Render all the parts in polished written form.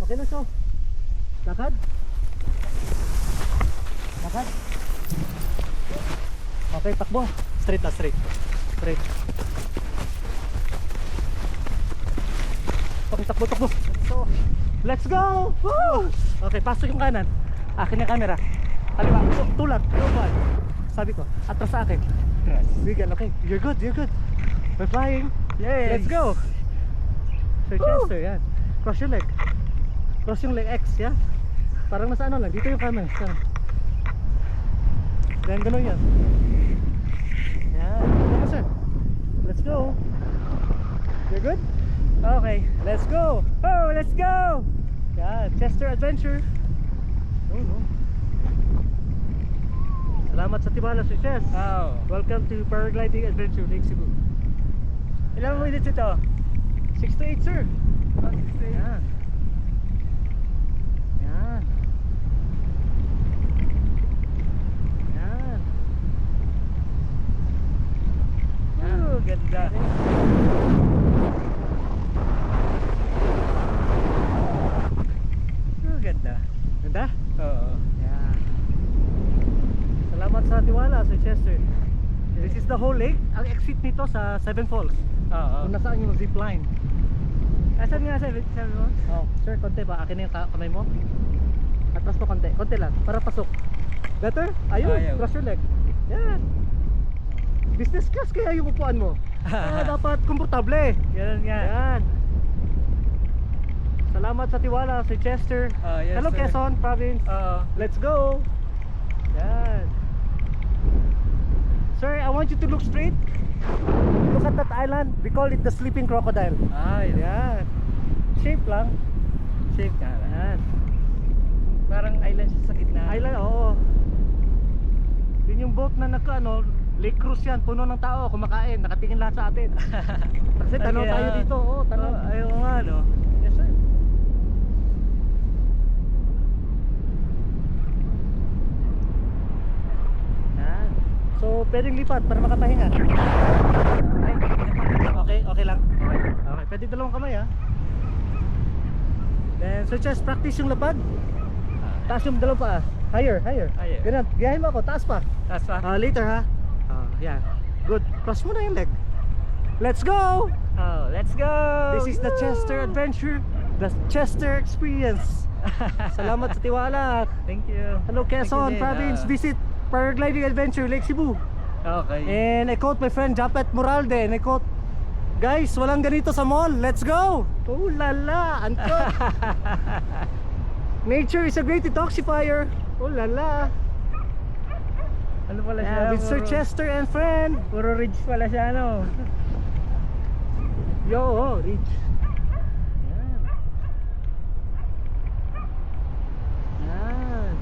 Okay na so. Lakad. Lakad. Okay, takbo. Straight na, straight. Straight. Okay, takbo, takbo. So, let's go! Woo! Okay, pasok yung kanan. Akin yung camera. Kaliwa, tulak, tulak. Sabi ko, atras sa akin. Sige, okay. You're good, you're good. We're flying. Yes. Let's go. Sir Chester, yan. Cross your leg. Cross yung leg X, yan. Parang nasa ano lang, dito yung camera. Yan. Then ganun yan. Yan. Come on, sir. Let's go. You're good? Okay, let's go. Oh, let's go! Yan, Chester Adventure. No. Salamat sa tiwala, Sir Chess. Oh. Welcome to Paragliding Adventure Lake Cebu. Ilang minutes ito? 6 to 8, sir. Oh, 6 to 8. Yan. Yan. Yan. Oh, ganda. Oh, ganda. Ganda? Oo. Yan. Salamat sa tiwala, Sir Chester. This is the whole lake. Ang exit nito sa Seven Falls. Oo. Kung nasaan yung zipline. Asan nga sabi mo? Oh, sir, konti ba? Akin na yung kamay mo. Atras mo konti. Konti lang, para pasok. Better? Ayun, Ayaw. cross your leg. Yan. Business class kaya yung upuan mo. Dapat komportable. Ganun nga. Yan. Salamat sa tiwala, Sir Chester. Yes, Hello, sir. Quezon Province. Oo. Let's go. Yan. Sir, I want you to look straight. Look at that island. We call it the sleeping crocodile. Ay, Yan. Shape lang. shape nga. Yan. Parang island siya sa gitna. Island, oo. Yun yung boat na ano, lake cruise yan, puno ng tao, kumakain, nakatingin lahat sa atin. Kasi tanaw Kaya- tayo dito, oo, tanaw. Ayaw nga, no? Yes, sir. Yan. So, pwedeng lipat para makapahinga. Ay, Okay, okay lang. Okay, pwede dalawang kamay ha. Then, so just practice yung lapad. Taas yung dalawang paa. Higher, higher. Higher. Ganun, gayahin mo ako, taas pa. taas pa? Later ha. Yan. Good. Cross mo na yung leg. Let's go! Oh, let's go! This is the Chester Adventure, the Chester Experience. Salamat sa tiwala. Thank you. Hello, Quezon din, Province. Visit Paragliding Adventure Lake Cebu. Okay. And I quote my friend Japet Moralde, and I quote, guys, walang ganito sa mall. Let's go! Oh lala, unquote. Nature is a great detoxifier. Oh lala. Ano pala siya? Yeah, with Sir Puro- Chester and friend. Puro ridge pala siya, no? Yo, Ridge. Yan. Yan.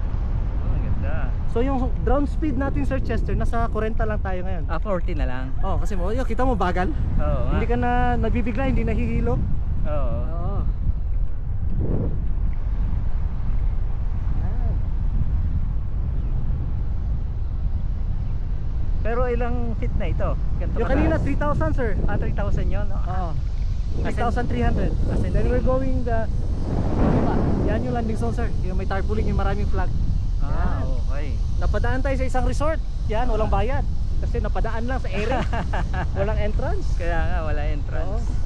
Oh, ganda. So yung ground speed natin, Sir Chester, nasa 40 lang tayo ngayon. 40 na lang. Oh, kasi mo, kita mo bagal. Oo nga. Hindi ka na nabibigla, hindi nahihilo. Oo. Oo. Yan. Pero ilang feet na ito? Ganito Yung kataas? kanina 3,000, sir. 3,000 yun, no? Oo. 3,300. Then we're going the yan yung landing zone, sir. Yung may tarpaulin, yung maraming flag. Ah, Yan. okay. Napadaan tayo sa isang resort. Yan, walang bayad. Kasi napadaan lang sa area. Walang entrance. Kaya nga, wala entrance. Oo.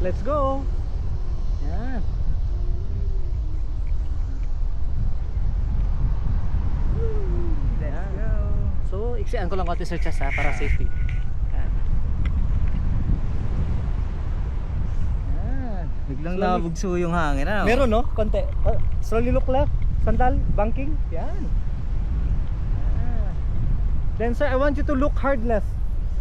Let's go. Yan. Let's go. So, iksian ko lang konti, Sir Chess, ha, para safety. Yan. Yan. Biglang Slowly. nabugso yung hangin, ano? Meron, no? Konti. Slowly look left. Sandal, banking. Yan. Yan. Then, sir, I want you to look hard left.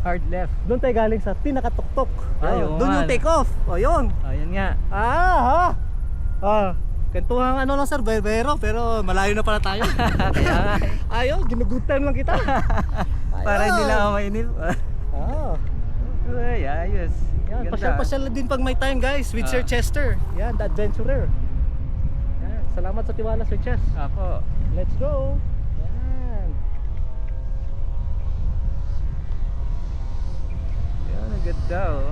Hard left. Doon tayo galing sa pinakatuktok. Ay, Oh, oo doon nga, yung no? take off. O, yun. Ayun nga. Kantuhang ano lang, sir, bero, pero malayo na pala tayo. Kaya nga. Ayaw, ginugood time lang kita. Para hindi lang ako mainip. Oh. Ay, ayos. Yan, Ganda. pasyal-pasyal din pag may time, guys, with Sir Ah. Chester. Yan, the adventurer. Yan, salamat sa tiwala, Sir Chess. Apo. Let's go. Yan. Yan, ang ganda, oh.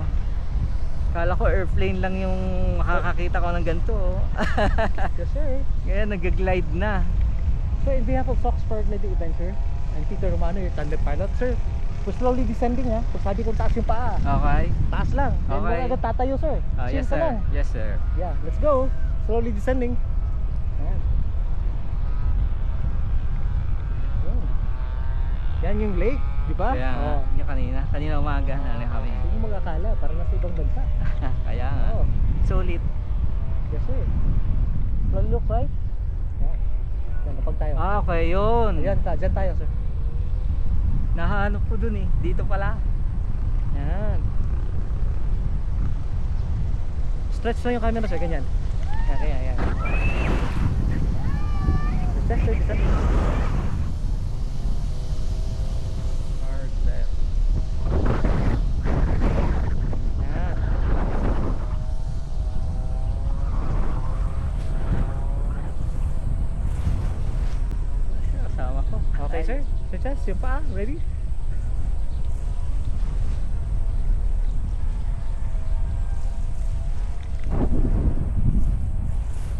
Kala ko airplane lang yung makakakita ko ng ganito. Yes, sir. Ngayon nag-glide na. So, in behalf of Foxford Lady Adventure, I'm Peter Romano, your tandem pilot, sir. We're slowly descending, ha. Kung sabi kong taas yung paa, Okay. taas lang. And Okay. we're agad tatayo, sir. Chill Yes ka sir. lang. Yes sir. Yeah, let's go. Slowly descending. Ayan. Ayan. Yan yung lake, di ba? Kaya nga, Oh. yung kanina umaga na kami. Hindi mo mag-akala, parang nasa ibang bansa. Kaya nga. Oh. Sulit. Yes, sir. Slowly look right. Ayan. Yan, napag tayo. Okay, yun. Ayan, dyan tayo, sir. Nahanap ko dun eh. Dito pala. Yan. Stretch lang yung camera, sir, ganyan. Yan, kaya, yan. Stretch, sir, stretch. Hard left. Yan. Kasama ko. Okay, sir. Sir Chess, yung paa, ready?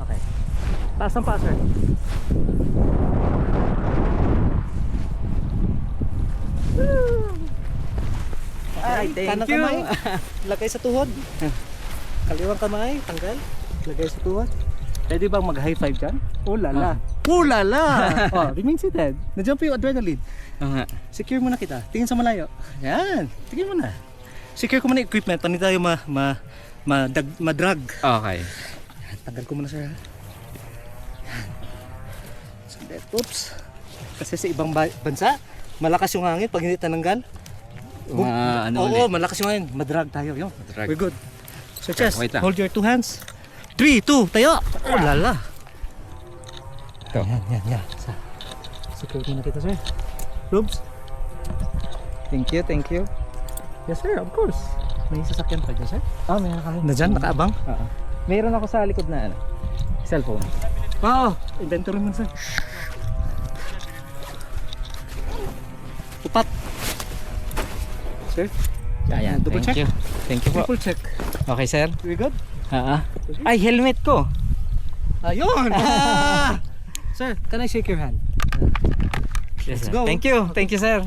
Okay. Taas ang paa, sir. Ay, thank kanang you. kamay, lagay sa tuhod. Kaliwang kamay, tanggal. Lagay sa tuhod. Pwede bang mag-high five dyan? Oh lala. Oh lala! Oh, remain seated. Nandiyan pa yung adrenaline. Oo nga. Secure muna kita. Tingin sa malayo. Yan. Tingin mo na. Secure ko muna yung equipment. Paano tayo ma-drag. Okay. Tanggal ko muna, sir. Ha? Sandali. Oops. Kasi sa ibang bansa, malakas yung hangin pag hindi tananggal. Ano Oo, ulit? malakas yung hangin. Madrag tayo. Yun. Madrag. We're good. So, chest. Wait lang. Hold your two hands. 3, 2, tayo. Oh, lala. Ito. Yan. Secure muna kita, sir. Rubes. Thank you, thank you. Yes, sir. Of course. May sasakyan pa dyan, sir. Meron kami. Na dyan, nakaabang. Oo. Meron ako sa likod na cellphone. Wow! Inventory mo, sir. Upat. Sir? Ayan, Double thank check. you. Thank you po. Triple check. Okay, sir. We good? Ay, helmet ko. Ayun! Sir, can I shake your hand? Yes, Let's sir. go. Thank you. Thank you, sir.